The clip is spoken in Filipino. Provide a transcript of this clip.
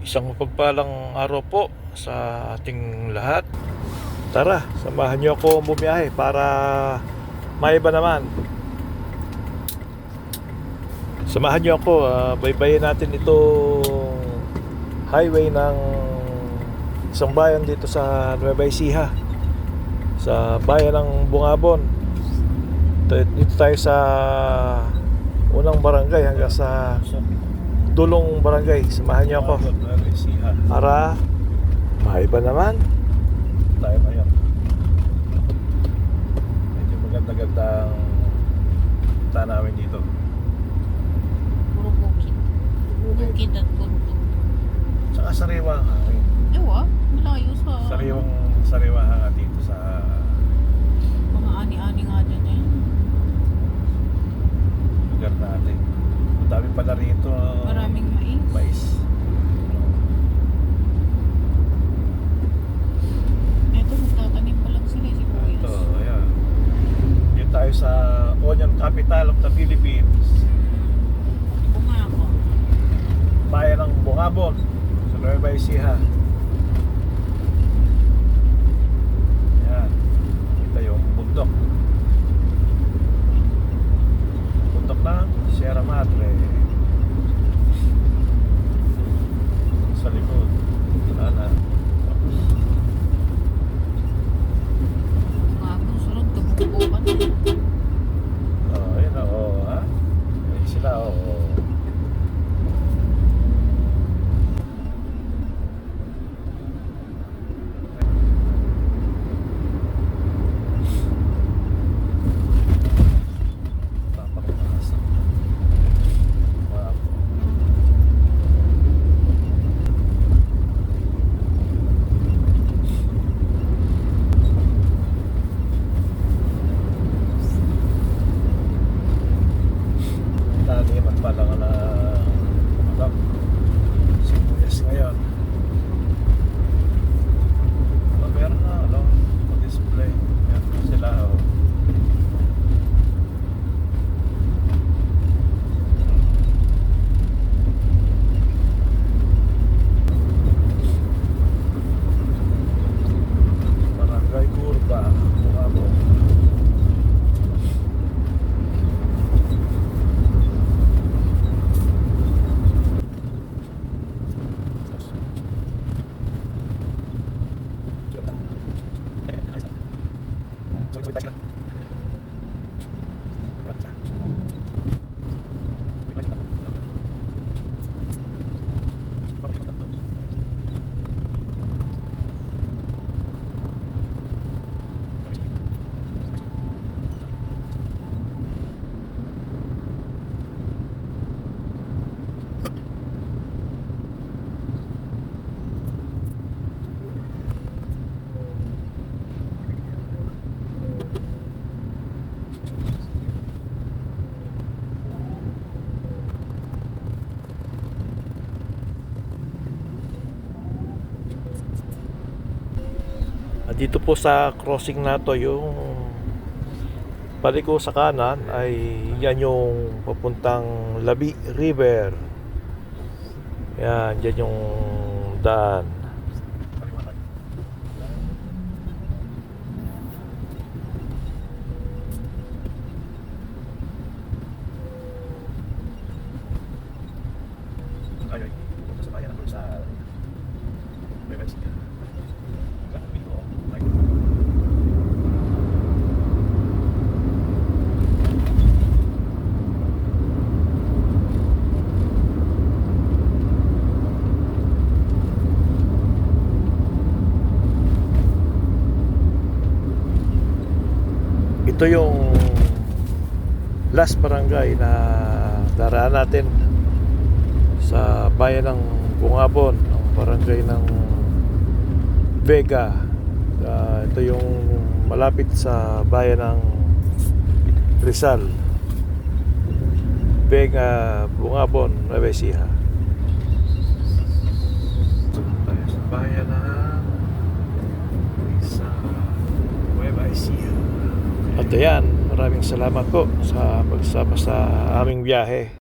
Isang mapagpalang araw po sa ating lahat. Tara, samahan niyo ako bumiyahe para maiba naman. Samahan niyo ako, baybayin natin itong highway ng isang bayan dito sa Nueva Ecija, sa bayan ng Bungabon. Dito tayo sa unang barangay hanggang sa dulong barangay. Samahan niyo ako para maiba naman tayo ngayon. Medyo maganda-gandang punta namin dito. Puro bukid. Bukid at bundok. Tsaka sariwang hangin. Ewa, malayo sa Sariwang hangin dito sa mga ani-ani nga dyan eh. lugar natin. Ang dami pala rito. Maraming mais. Eto, magtatanim pa lang sila si Kuya. Ito, ayan. Dito tayo sa onion capital of the Philippines. Bungabon. Bayan ng Bungabon sa Nueva Ecija. Ayan. Ito yung bundok. Bundok ng Sierra Madre. Sa likod. Wala na. Bungabon, sunod, kabubukan. Oh, ayun na. Oh, ha? Ayun sila. Oh. Taniman pa lang na sibuyas ngayon. Meron na, display. Meron sila, Barangay Curva, Bungabon. Dito po sa crossing na to, yung paliko sa kanan ay yan yung papuntang Labi River. Yan, yan yung daan. Ay, punta sa bayan sa Nueva Ecija. Ito yung last barangay na daraan natin sa bayan ng Bungabon, ang barangay ng Vega. Ito yung malapit sa bayan ng Rizal, Vega, Bungabon, Nueva Ecija. Tayo sa bayan ng Nueva Ecija. At ayan, maraming salamat po sa pagsama sa aming biyahe.